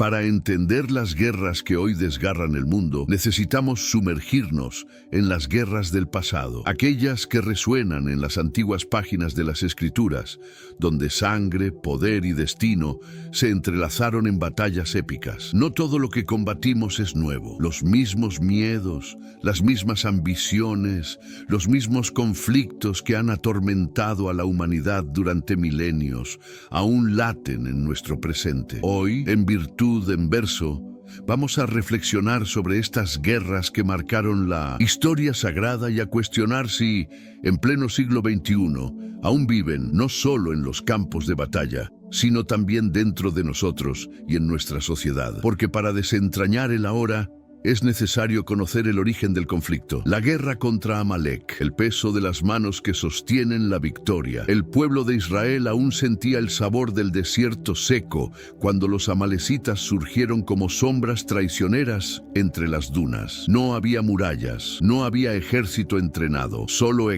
Para entender las guerras que hoy desgarran el mundo, necesitamos sumergirnos en las guerras del pasado, aquellas que resuenan en las antiguas páginas de las Escrituras, donde sangre, poder y destino se entrelazaron en batallas épicas. No todo lo que combatimos es nuevo. Los mismos miedos, las mismas ambiciones, los mismos conflictos que han atormentado a la humanidad durante milenios, aún laten en nuestro presente. Hoy, en virtud en verso, vamos a reflexionar sobre estas guerras que marcaron la historia sagrada y a cuestionar si, en pleno siglo XXI, aún viven no solo en los campos de batalla, sino también dentro de nosotros y en nuestra sociedad. Porque para desentrañar el ahora, es necesario conocer el origen del conflicto. La guerra contra Amalek, el peso de las manos que sostienen la victoria. El pueblo de Israel aún sentía el sabor del desierto seco cuando los amalecitas surgieron como sombras traicioneras entre las dunas. No había murallas, no había ejército entrenado, solo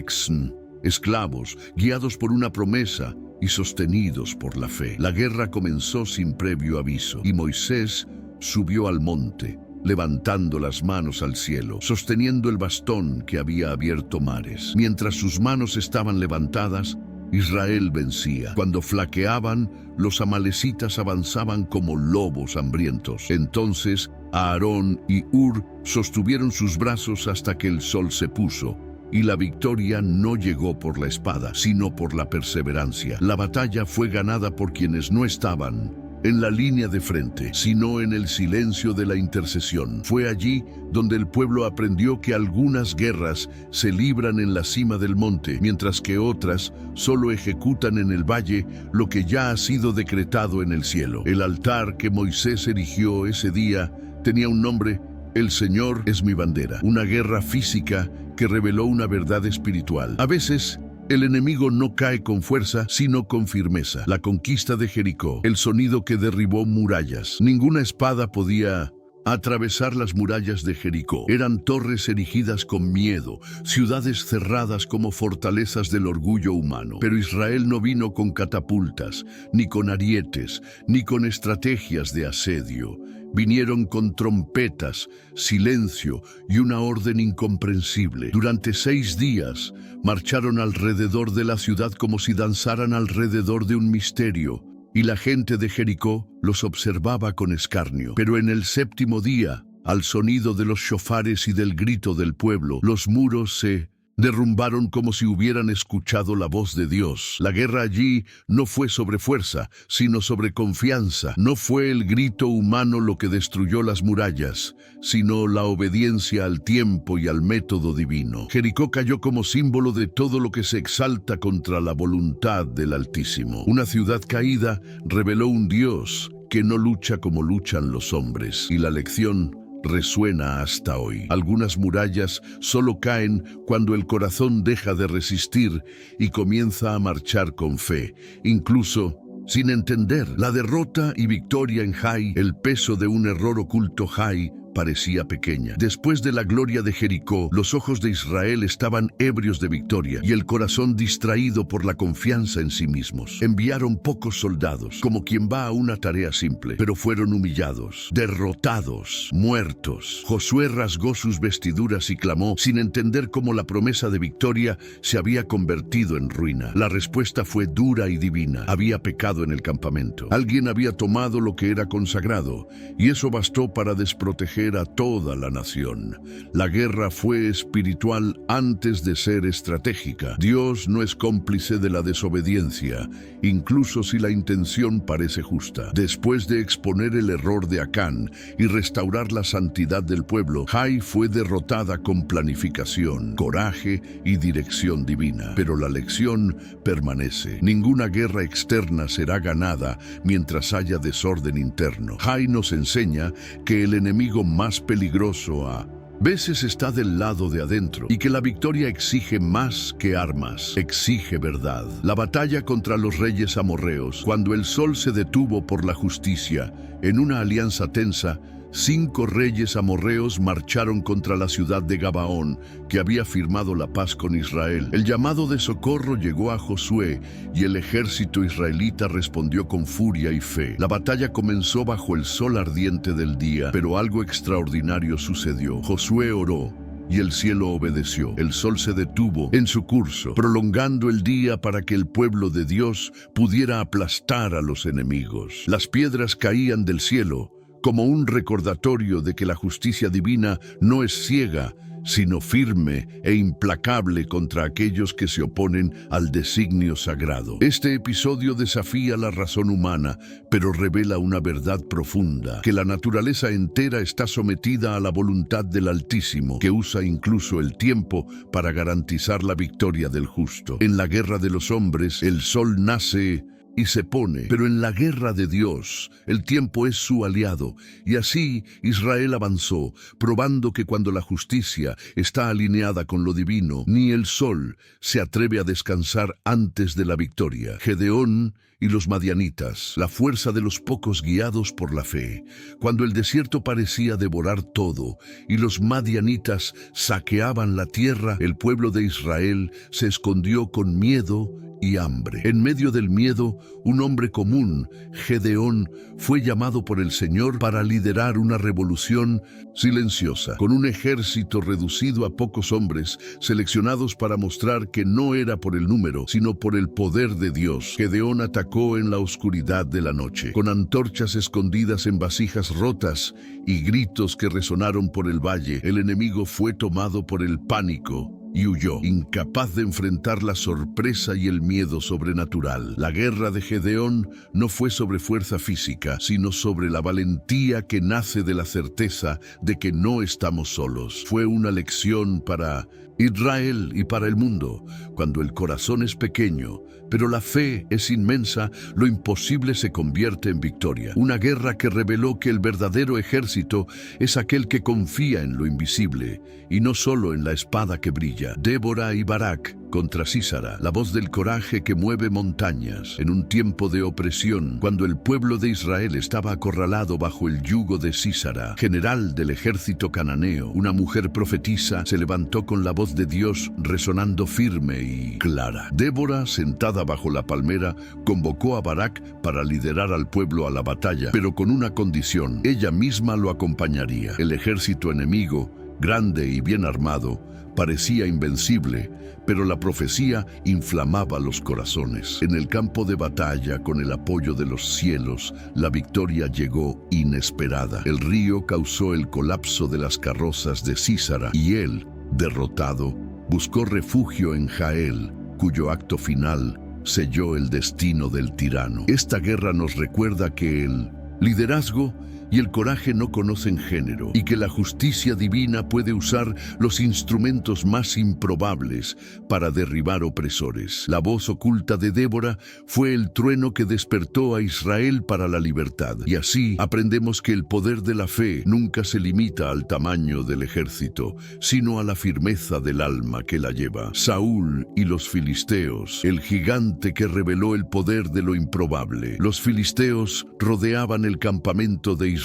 esclavos, guiados por una promesa y sostenidos por la fe. La guerra comenzó sin previo aviso y Moisés subió al monte, levantando las manos al cielo, sosteniendo el bastón que había abierto mares. Mientras sus manos estaban levantadas, Israel vencía. Cuando flaqueaban, los amalecitas avanzaban como lobos hambrientos. Entonces, Aarón y Hur sostuvieron sus brazos hasta que el sol se puso, y la victoria no llegó por la espada, sino por la perseverancia. La batalla fue ganada por quienes no estaban en la línea de frente, sino en el silencio de la intercesión. Fue allí donde el pueblo aprendió que algunas guerras se libran en la cima del monte, mientras que otras solo ejecutan en el valle lo que ya ha sido decretado en el cielo. El altar que Moisés erigió ese día tenía un nombre: El Señor es mi bandera. Una guerra física que reveló una verdad espiritual. A veces, el enemigo no cae con fuerza, sino con firmeza. La conquista de Jericó, el sonido que derribó murallas. Ninguna espada podía atravesar las murallas de Jericó. Eran torres erigidas con miedo, ciudades cerradas como fortalezas del orgullo humano. Pero Israel no vino con catapultas, ni con arietes, ni con estrategias de asedio. Vinieron con trompetas, silencio y una orden incomprensible. Durante 6 días marcharon alrededor de la ciudad como si danzaran alrededor de un misterio, y la gente de Jericó los observaba con escarnio. Pero en el 7º día, al sonido de los shofares y del grito del pueblo, los muros se derrumbaron como si hubieran escuchado la voz de Dios. La guerra allí no fue sobre fuerza, sino sobre confianza. No fue el grito humano lo que destruyó las murallas, sino la obediencia al tiempo y al método divino. Jericó cayó como símbolo de todo lo que se exalta contra la voluntad del Altísimo. Una ciudad caída reveló un Dios que no lucha como luchan los hombres, y la lección resuena hasta hoy. Algunas murallas solo caen cuando el corazón deja de resistir y comienza a marchar con fe, incluso sin entender. La derrota y victoria en Jai, el peso de un error oculto Jai, parecía pequeña. Después de la gloria de Jericó, los ojos de Israel estaban ebrios de victoria y el corazón distraído por la confianza en sí mismos. Enviaron pocos soldados, como quien va a una tarea simple, pero fueron humillados, derrotados, muertos. Josué rasgó sus vestiduras y clamó, sin entender cómo la promesa de victoria se había convertido en ruina. La respuesta fue dura y divina. Había pecado en el campamento. Alguien había tomado lo que era consagrado, y eso bastó para desproteger a toda la nación. La guerra fue espiritual antes de ser estratégica. Dios no es cómplice de la desobediencia, incluso si la intención parece justa. Después de exponer el error de Acán y restaurar la santidad del pueblo, Jai fue derrotada con planificación, coraje y dirección divina. Pero la lección permanece. Ninguna guerra externa será ganada mientras haya desorden interno. Jai nos enseña que el enemigo más peligroso a veces está del lado de adentro, y que la victoria exige más que armas, exige verdad. La batalla contra los reyes amorreos, cuando el sol se detuvo por la justicia, en una alianza tensa, 5 reyes amorreos marcharon contra la ciudad de Gabaón, que había firmado la paz con Israel. El llamado de socorro llegó a Josué y el ejército israelita respondió con furia y fe. La batalla comenzó bajo el sol ardiente del día, pero algo extraordinario sucedió. Josué oró y el cielo obedeció. El sol se detuvo en su curso, prolongando el día para que el pueblo de Dios pudiera aplastar a los enemigos. Las piedras caían del cielo como un recordatorio de que la justicia divina no es ciega, sino firme e implacable contra aquellos que se oponen al designio sagrado. Este episodio desafía la razón humana, pero revela una verdad profunda, que la naturaleza entera está sometida a la voluntad del Altísimo, que usa incluso el tiempo para garantizar la victoria del justo. En la guerra de los hombres, el sol nace y se pone, pero en la guerra de Dios, el tiempo es su aliado, y así Israel avanzó, probando que cuando la justicia está alineada con lo divino, ni el sol se atreve a descansar antes de la victoria. Gedeón y los madianitas, la fuerza de los pocos guiados por la fe. Cuando el desierto parecía devorar todo y los madianitas saqueaban la tierra, el pueblo de Israel se escondió con miedo y hambre. En medio del miedo, un hombre común, Gedeón, fue llamado por el Señor para liderar una revolución silenciosa, con un ejército reducido a pocos hombres, seleccionados para mostrar que no era por el número, sino por el poder de Dios. Gedeón atacó en la oscuridad de la noche, con antorchas escondidas en vasijas rotas y gritos que resonaron por el valle. El enemigo fue tomado por el pánico y huyó, incapaz de enfrentar la sorpresa y el miedo sobrenatural. La guerra de Gedeón no fue sobre fuerza física, sino sobre la valentía que nace de la certeza de que no estamos solos. Fue una lección para Israel y para el mundo. Cuando el corazón es pequeño, pero la fe es inmensa, lo imposible se convierte en victoria. Una guerra que reveló que el verdadero ejército es aquel que confía en lo invisible y no solo en la espada que brilla. Débora y Barak contra Sísara, la voz del coraje que mueve montañas. En un tiempo de opresión, cuando el pueblo de Israel estaba acorralado bajo el yugo de Sísara, general del ejército cananeo, una mujer profetisa se levantó con la voz de Dios resonando firme y clara. Débora, sentada bajo la palmera, convocó a Barak para liderar al pueblo a la batalla, pero con una condición: ella misma lo acompañaría. El ejército enemigo, grande y bien armado, parecía invencible, pero la profecía inflamaba los corazones. En el campo de batalla, con el apoyo de los cielos, la victoria llegó inesperada. El río causó el colapso de las carrozas de Sísara, y él, derrotado, buscó refugio en Jael, cuyo acto final selló el destino del tirano. Esta guerra nos recuerda que el liderazgo y el coraje no conocen género, y que la justicia divina puede usar los instrumentos más improbables para derribar opresores. La voz oculta de Débora fue el trueno que despertó a Israel para la libertad, y así aprendemos que el poder de la fe nunca se limita al tamaño del ejército, sino a la firmeza del alma que la lleva. Saúl y los filisteos, el gigante que reveló el poder de lo improbable. Los filisteos rodeaban el campamento de Israel,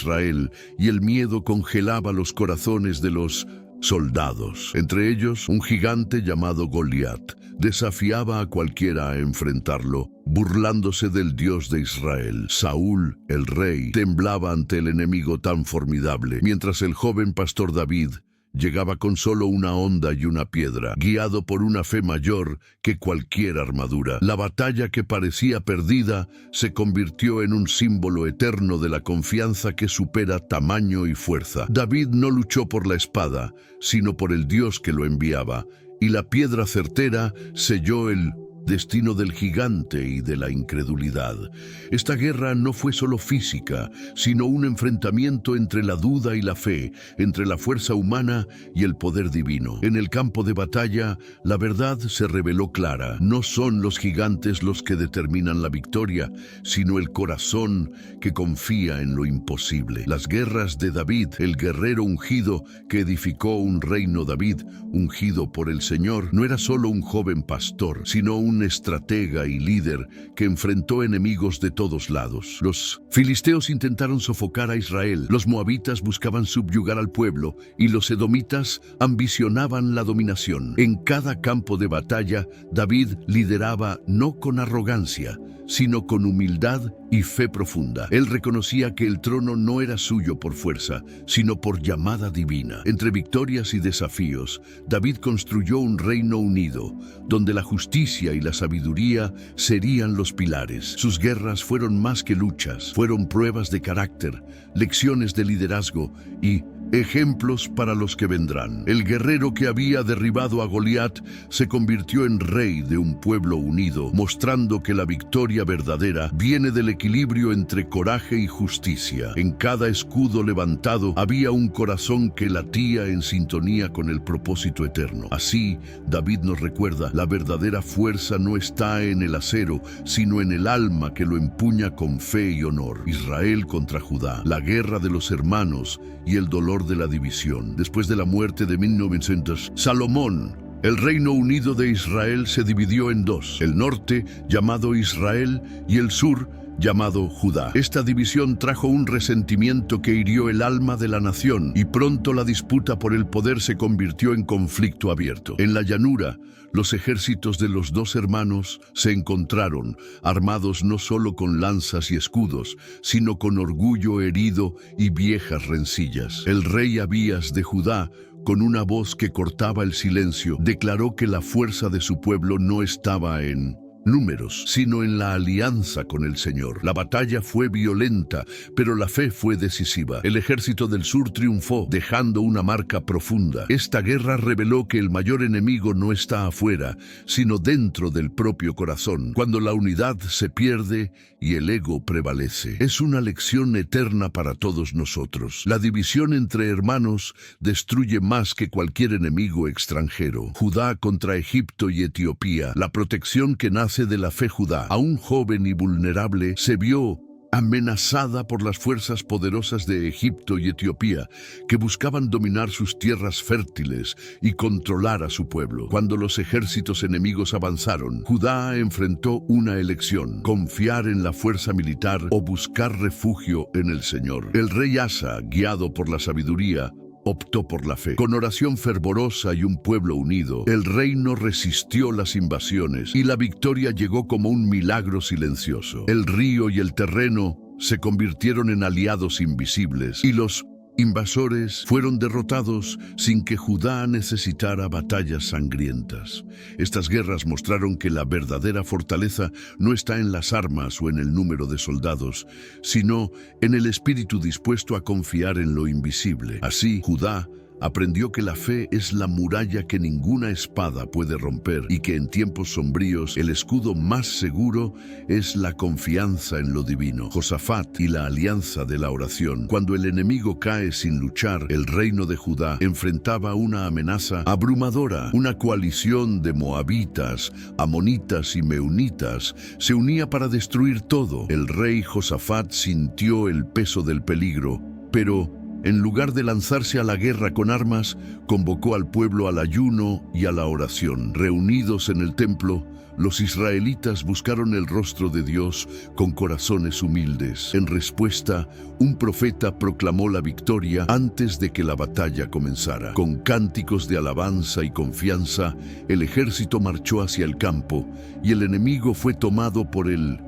y el miedo congelaba los corazones de los soldados. Entre ellos, un gigante llamado Goliat desafiaba a cualquiera a enfrentarlo, burlándose del Dios de Israel. Saúl, el rey, temblaba ante el enemigo tan formidable, mientras el joven pastor David llegaba con solo una honda y una piedra, guiado por una fe mayor que cualquier armadura. La batalla que parecía perdida se convirtió en un símbolo eterno de la confianza que supera tamaño y fuerza. David no luchó por la espada, sino por el Dios que lo enviaba, y la piedra certera selló el destino del gigante y de la incredulidad. Esta guerra no fue solo física, sino un enfrentamiento entre la duda y la fe, entre la fuerza humana y el poder divino. En el campo de batalla, la verdad se reveló clara. No son los gigantes los que determinan la victoria, sino el corazón que confía en lo imposible. Las guerras de David, el guerrero ungido que edificó un reino. David, ungido por el Señor, no era solo un joven pastor, sino un un estratega y líder que enfrentó enemigos de todos lados. Los filisteos intentaron sofocar a Israel, los moabitas buscaban subyugar al pueblo y los edomitas ambicionaban la dominación. En cada campo de batalla, David lideraba no con arrogancia, sino con humildad y fe profunda. Él reconocía que el trono no era suyo por fuerza, sino por llamada divina. Entre victorias y desafíos, David construyó un reino unido, donde la justicia y la sabiduría serían los pilares. Sus guerras fueron más que luchas, fueron pruebas de carácter, lecciones de liderazgo y ejemplos para los que vendrán. El guerrero que había derribado a Goliat se convirtió en rey de un pueblo unido, mostrando que la victoria verdadera viene del equilibrio entre coraje y justicia. En cada escudo levantado había un corazón que latía en sintonía con el propósito eterno. Así, David nos recuerda, la verdadera fuerza no está en el acero, sino en el alma que lo empuña con fe y honor. Israel contra Judá, la guerra de los hermanos y el dolor de la división. Después de la muerte de 1900, Salomón, el Reino Unido de Israel se dividió en dos, el norte, llamado Israel, y el sur, llamado Judá. Esta división trajo un resentimiento que hirió el alma de la nación, y pronto la disputa por el poder se convirtió en conflicto abierto. En la llanura, los ejércitos de los dos hermanos se encontraron, armados no solo con lanzas y escudos, sino con orgullo herido y viejas rencillas. El rey Abías de Judá, con una voz que cortaba el silencio, declaró que la fuerza de su pueblo no estaba en números, sino en la alianza con el Señor. La batalla fue violenta, pero la fe fue decisiva. El ejército del sur triunfó, dejando una marca profunda. Esta guerra reveló que el mayor enemigo no está afuera, sino dentro del propio corazón, cuando la unidad se pierde y el ego prevalece. Es una lección eterna para todos nosotros. La división entre hermanos destruye más que cualquier enemigo extranjero. Judá contra Egipto y Etiopía, la protección que nace de la fe judá, aún joven y vulnerable, se vio amenazada por las fuerzas poderosas de Egipto y Etiopía, que buscaban dominar sus tierras fértiles y controlar a su pueblo. Cuando los ejércitos enemigos avanzaron, Judá enfrentó una elección: confiar en la fuerza militar o buscar refugio en el Señor. El rey Asa, guiado por la sabiduría, optó por la fe. Con oración fervorosa y un pueblo unido, el reino resistió las invasiones y la victoria llegó como un milagro silencioso. El río y el terreno se convirtieron en aliados invisibles y los invasores fueron derrotados sin que Judá necesitara batallas sangrientas. Estas guerras mostraron que la verdadera fortaleza no está en las armas o en el número de soldados, sino en el espíritu dispuesto a confiar en lo invisible. Así, Judá aprendió que la fe es la muralla que ninguna espada puede romper y que en tiempos sombríos el escudo más seguro es la confianza en lo divino. Josafat y la alianza de la oración. Cuando el enemigo cae sin luchar, el reino de Judá enfrentaba una amenaza abrumadora. Una coalición de moabitas, amonitas y meunitas se unía para destruir todo. El rey Josafat sintió el peso del peligro, pero en lugar de lanzarse a la guerra con armas, convocó al pueblo al ayuno y a la oración. Reunidos en el templo, los israelitas buscaron el rostro de Dios con corazones humildes. En respuesta, un profeta proclamó la victoria antes de que la batalla comenzara. Con cánticos de alabanza y confianza, el ejército marchó hacia el campo y el enemigo fue tomado por el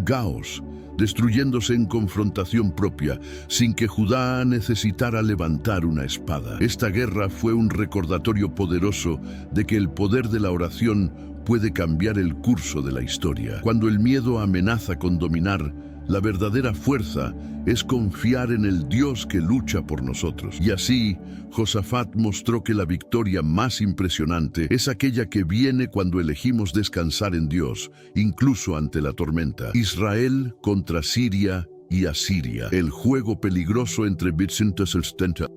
caos, destruyéndose en confrontación propia, sin que Judá necesitara levantar una espada. Esta guerra fue un recordatorio poderoso de que el poder de la oración puede cambiar el curso de la historia. Cuando el miedo amenaza con dominar, la verdadera fuerza es confiar en el Dios que lucha por nosotros. Y así, Josafat mostró que la victoria más impresionante es aquella que viene cuando elegimos descansar en Dios, incluso ante la tormenta. Israel contra Siria y Asiria, el juego peligroso entre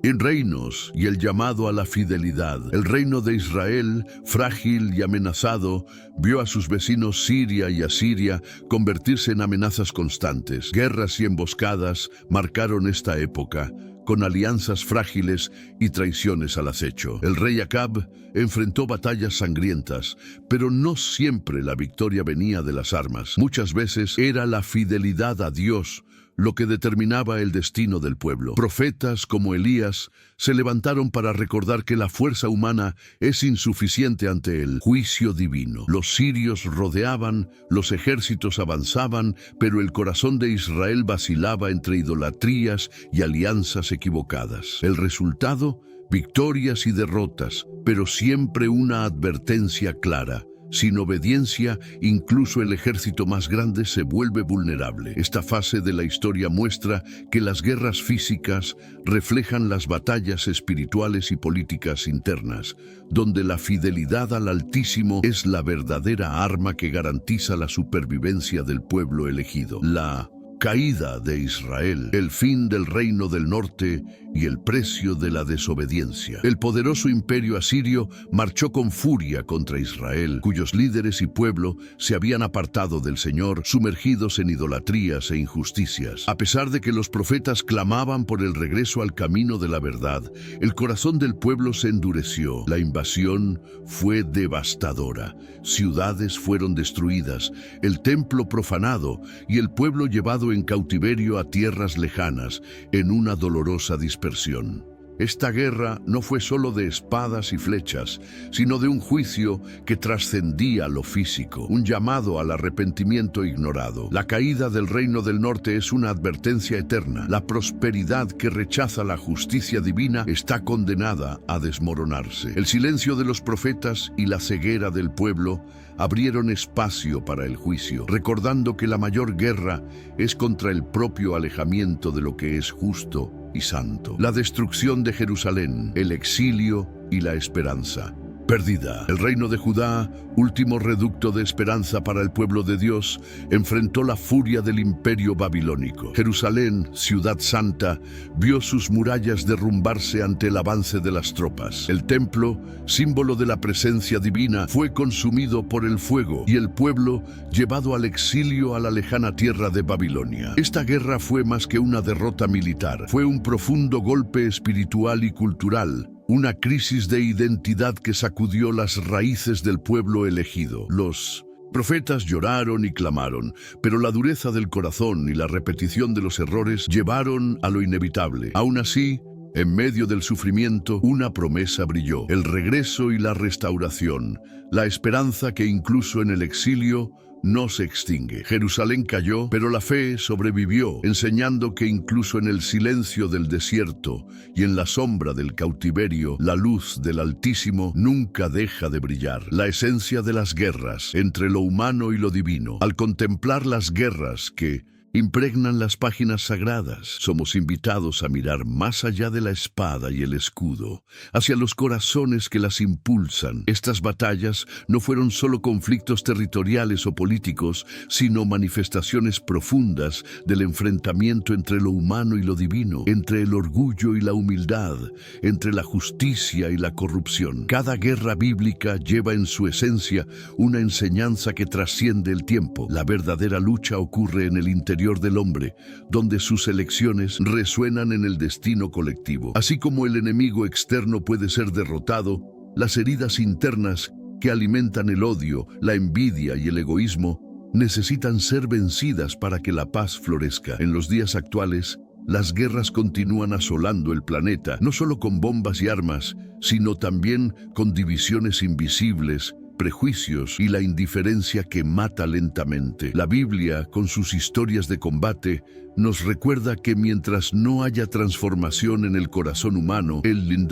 en reinos y el llamado a la fidelidad. El reino de Israel, frágil y amenazado, vio a sus vecinos Siria y Asiria convertirse en amenazas constantes. Guerras y emboscadas marcaron esta época, con alianzas frágiles y traiciones al acecho. El rey Acab enfrentó batallas sangrientas, pero no siempre la victoria venía de las armas. Muchas veces era la fidelidad a Dios lo que determinaba el destino del pueblo. Profetas como Elías se levantaron para recordar que la fuerza humana es insuficiente ante el juicio divino. Los sirios rodeaban, los ejércitos avanzaban, pero el corazón de Israel vacilaba entre idolatrías y alianzas equivocadas. El resultado, victorias y derrotas, pero siempre una advertencia clara. Sin obediencia, incluso el ejército más grande se vuelve vulnerable. Esta fase de la historia muestra que las guerras físicas reflejan las batallas espirituales y políticas internas, donde la fidelidad al Altísimo es la verdadera arma que garantiza la supervivencia del pueblo elegido. La caída de Israel, el fin del reino del norte y el precio de la desobediencia. El poderoso imperio asirio marchó con furia contra Israel, cuyos líderes y pueblo se habían apartado del Señor, sumergidos en idolatrías e injusticias. A pesar de que los profetas clamaban por el regreso al camino de la verdad, el corazón del pueblo se endureció. La invasión fue devastadora. Ciudades fueron destruidas, el templo profanado y el pueblo llevado en cautiverio a tierras lejanas en una dolorosa dispersión. Esta guerra no fue solo de espadas y flechas, sino de un juicio que trascendía lo físico, un llamado al arrepentimiento ignorado. La caída del reino del norte es una advertencia eterna. La prosperidad que rechaza la justicia divina está condenada a desmoronarse. El silencio de los profetas y la ceguera del pueblo abrieron espacio para el juicio, recordando que la mayor guerra es contra el propio alejamiento de lo que es justo y santo. La destrucción de Jerusalén, el exilio y la esperanza. Perdida. El reino de Judá, último reducto de esperanza para el pueblo de Dios, enfrentó la furia del imperio babilónico. Jerusalén, ciudad santa, vio sus murallas derrumbarse ante el avance de las tropas. El templo, símbolo de la presencia divina, fue consumido por el fuego y el pueblo llevado al exilio a la lejana tierra de Babilonia. Esta guerra fue más que una derrota militar, fue un profundo golpe espiritual y cultural. Una crisis de identidad que sacudió las raíces del pueblo elegido. Los profetas lloraron y clamaron, pero la dureza del corazón y la repetición de los errores llevaron a lo inevitable. Aún así, en medio del sufrimiento, una promesa brilló: el regreso y la restauración, la esperanza que incluso en el exilio no se extingue. Jerusalén cayó, pero la fe sobrevivió, enseñando que incluso en el silencio del desierto y en la sombra del cautiverio, la luz del Altísimo nunca deja de brillar. La esencia de las guerras, entre lo humano y lo divino. Al contemplar las guerras que impregnan las páginas sagradas, somos invitados a mirar más allá de la espada y el escudo, hacia los corazones que las impulsan. Estas batallas no fueron solo conflictos territoriales o políticos, sino manifestaciones profundas del enfrentamiento entre lo humano y lo divino, entre el orgullo y la humildad, entre la justicia y la corrupción. Cada guerra bíblica lleva en su esencia una enseñanza que trasciende el tiempo. La verdadera lucha ocurre en el interior del hombre, donde sus elecciones resuenan en el destino colectivo. Así como el enemigo externo puede ser derrotado, las heridas internas que alimentan el odio, la envidia y el egoísmo necesitan ser vencidas para que la paz florezca. En los días actuales, las guerras continúan asolando el planeta, no solo con bombas y armas, sino también con divisiones invisibles, prejuicios y la indiferencia que mata lentamente. La Biblia, con sus historias de combate, nos recuerda que mientras no haya transformación en el corazón humano, el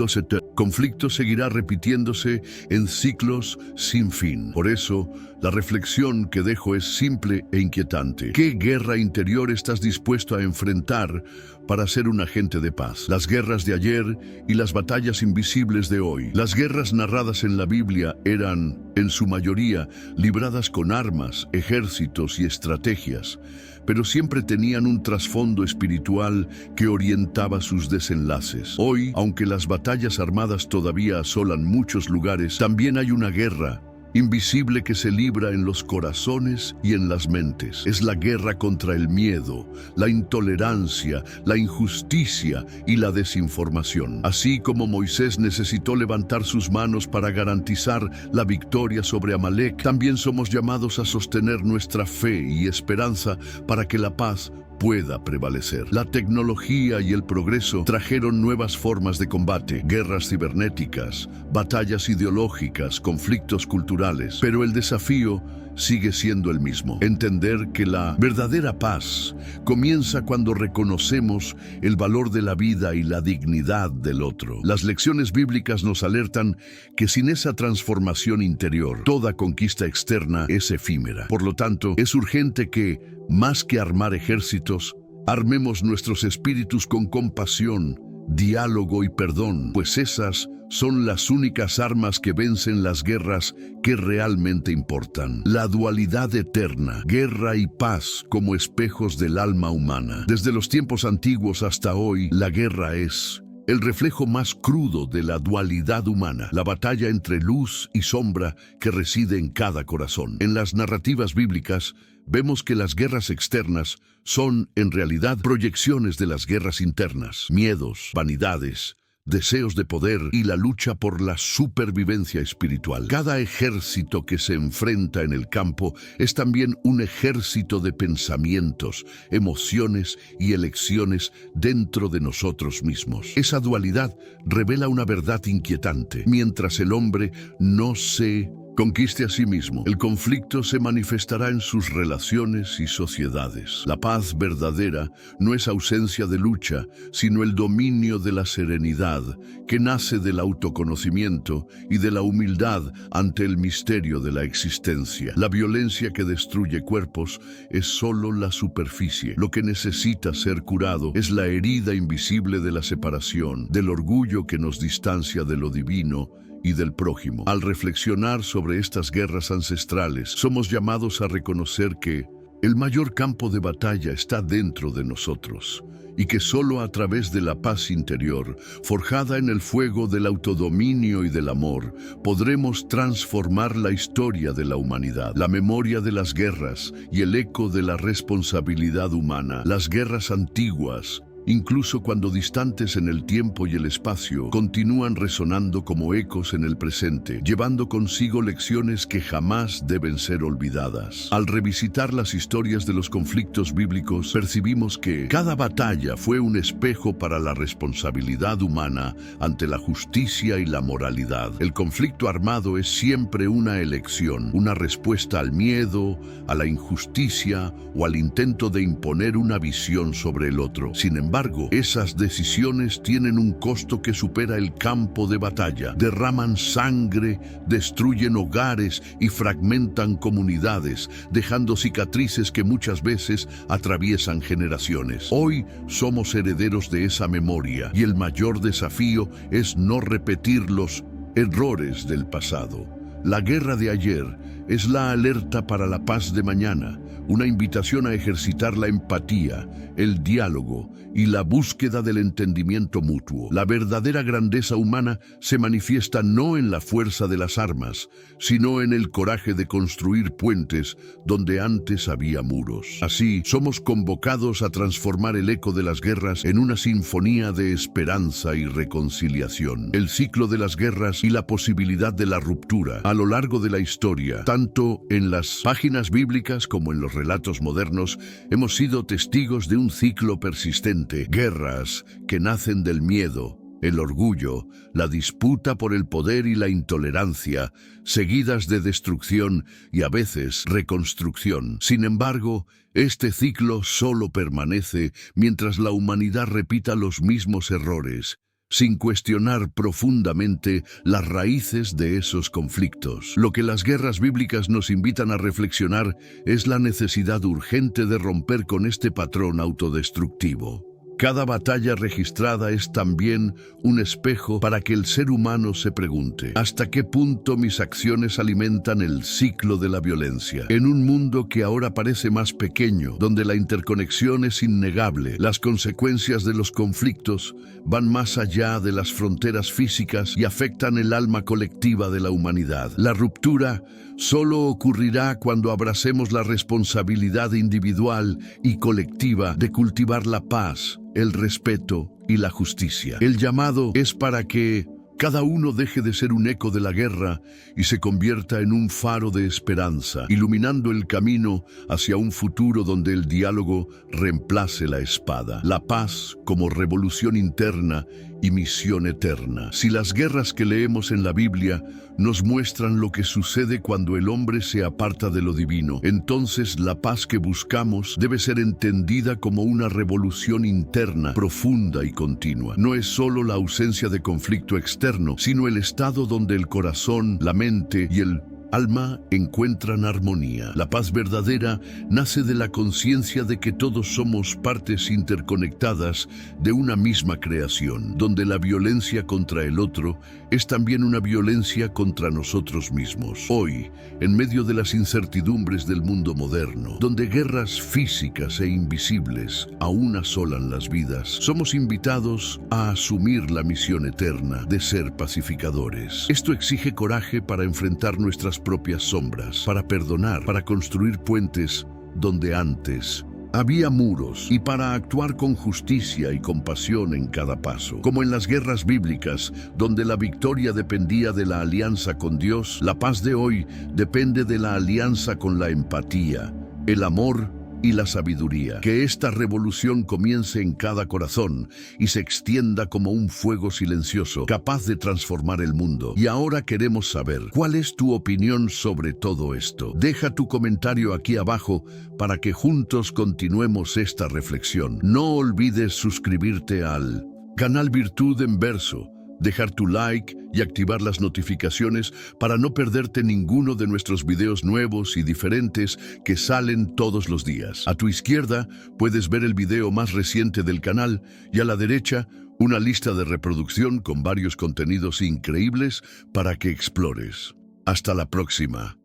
conflicto seguirá repitiéndose en ciclos sin fin. Por eso, la reflexión que dejo es simple e inquietante. ¿Qué guerra interior estás dispuesto a enfrentar para ser un agente de paz? Las guerras de ayer y las batallas invisibles de hoy. Las guerras narradas en la Biblia eran, en su mayoría, libradas con armas, ejércitos y estrategias, pero siempre tenían un trasfondo espiritual que orientaba sus desenlaces. Hoy, aunque las batallas armadas todavía asolan muchos lugares, también hay una guerra invisible que se libra en los corazones y en las mentes. Es la guerra contra el miedo, la intolerancia, la injusticia y la desinformación. Así como Moisés necesitó levantar sus manos para garantizar la victoria sobre Amalek, también somos llamados a sostener nuestra fe y esperanza para que la paz pueda prevalecer. La tecnología y el progreso trajeron nuevas formas de combate, guerras cibernéticas, batallas ideológicas, conflictos culturales, pero el desafío sigue siendo el mismo. Entender que la verdadera paz comienza cuando reconocemos el valor de la vida y la dignidad del otro. Las lecciones bíblicas nos alertan que sin esa transformación interior, toda conquista externa es efímera. Por lo tanto, es urgente que, más que armar ejércitos, armemos nuestros espíritus con compasión, diálogo y perdón, pues esas son las únicas armas que vencen las guerras que realmente importan. La dualidad eterna, guerra y paz como espejos del alma humana. Desde los tiempos antiguos hasta hoy, la guerra es el reflejo más crudo de la dualidad humana, la batalla entre luz y sombra que reside en cada corazón. En las narrativas bíblicas, vemos que las guerras externas son, en realidad, proyecciones de las guerras internas, miedos, vanidades, deseos de poder y la lucha por la supervivencia espiritual. Cada ejército que se enfrenta en el campo es también un ejército de pensamientos, emociones y elecciones dentro de nosotros mismos. Esa dualidad revela una verdad inquietante. Mientras el hombre no se conquiste a sí mismo, el conflicto se manifestará en sus relaciones y sociedades. La paz verdadera no es ausencia de lucha, sino el dominio de la serenidad que nace del autoconocimiento y de la humildad ante el misterio de la existencia. La violencia que destruye cuerpos es solo la superficie. Lo que necesita ser curado es la herida invisible de la separación, del orgullo que nos distancia de lo divino y del prójimo. Al reflexionar sobre estas guerras ancestrales, somos llamados a reconocer que el mayor campo de batalla está dentro de nosotros y que solo a través de la paz interior, forjada en el fuego del autodominio y del amor, podremos transformar la historia de la humanidad. La memoria de las guerras y el eco de la responsabilidad humana. Las guerras antiguas, incluso cuando distantes en el tiempo y el espacio, continúan resonando como ecos en el presente, llevando consigo lecciones que jamás deben ser olvidadas. Al revisitar las historias de los conflictos bíblicos, percibimos que cada batalla fue un espejo para la responsabilidad humana ante la justicia y la moralidad. El conflicto armado es siempre una elección, una respuesta al miedo, a la injusticia o al intento de imponer una visión sobre el otro. Sin embargo, esas decisiones tienen un costo que supera el campo de batalla. Derraman sangre, destruyen hogares y fragmentan comunidades, dejando cicatrices que muchas veces atraviesan generaciones. Hoy somos herederos de esa memoria y el mayor desafío es no repetir los errores del pasado. La guerra de ayer es la alerta para la paz de mañana, una invitación a ejercitar la empatía, el diálogo y la búsqueda del entendimiento mutuo. La verdadera grandeza humana se manifiesta no en la fuerza de las armas, sino en el coraje de construir puentes donde antes había muros. Así, somos convocados a transformar el eco de las guerras en una sinfonía de esperanza y reconciliación. El ciclo de las guerras y la posibilidad de la ruptura. A lo largo de la historia, tanto en las páginas bíblicas como en los relatos modernos, hemos sido testigos de un ciclo persistente. Guerras que nacen del miedo, el orgullo, la disputa por el poder y la intolerancia, seguidas de destrucción y a veces reconstrucción. Sin embargo, este ciclo solo permanece mientras la humanidad repita los mismos errores, sin cuestionar profundamente las raíces de esos conflictos. Lo que las guerras bíblicas nos invitan a reflexionar es la necesidad urgente de romper con este patrón autodestructivo. Cada batalla registrada es también un espejo para que el ser humano se pregunte, ¿hasta qué punto mis acciones alimentan el ciclo de la violencia? En un mundo que ahora parece más pequeño, donde la interconexión es innegable, las consecuencias de los conflictos van más allá de las fronteras físicas y afectan el alma colectiva de la humanidad. La ruptura solo ocurrirá cuando abracemos la responsabilidad individual y colectiva de cultivar la paz, el respeto y la justicia. El llamado es para que cada uno deje de ser un eco de la guerra y se convierta en un faro de esperanza, iluminando el camino hacia un futuro donde el diálogo reemplace la espada. La paz como revolución interna y misión eterna. Si las guerras que leemos en la Biblia nos muestran lo que sucede cuando el hombre se aparta de lo divino, entonces la paz que buscamos debe ser entendida como una revolución interna, profunda y continua. No es solo la ausencia de conflicto externo, sino el estado donde el corazón, la mente y el alma encuentran armonía. La paz verdadera nace de la conciencia de que todos somos partes interconectadas de una misma creación, donde la violencia contra el otro es también una violencia contra nosotros mismos. Hoy, en medio de las incertidumbres del mundo moderno, donde guerras físicas e invisibles aún asolan las vidas, somos invitados a asumir la misión eterna de ser pacificadores. Esto exige coraje para enfrentar nuestras propias sombras, para perdonar, para construir puentes donde antes había muros y para actuar con justicia y compasión en cada paso. Como en las guerras bíblicas, donde la victoria dependía de la alianza con Dios, la paz de hoy depende de la alianza con la empatía, el amor y la sabiduría. Que esta revolución comience en cada corazón y se extienda como un fuego silencioso, capaz de transformar el mundo. Y ahora queremos saber, ¿cuál es tu opinión sobre todo esto? Deja tu comentario aquí abajo para que juntos continuemos esta reflexión. No olvides suscribirte al canal Virtud en Verso, dejar tu like y activar las notificaciones para no perderte ninguno de nuestros videos nuevos y diferentes que salen todos los días. A tu izquierda puedes ver el video más reciente del canal y a la derecha una lista de reproducción con varios contenidos increíbles para que explores. Hasta la próxima.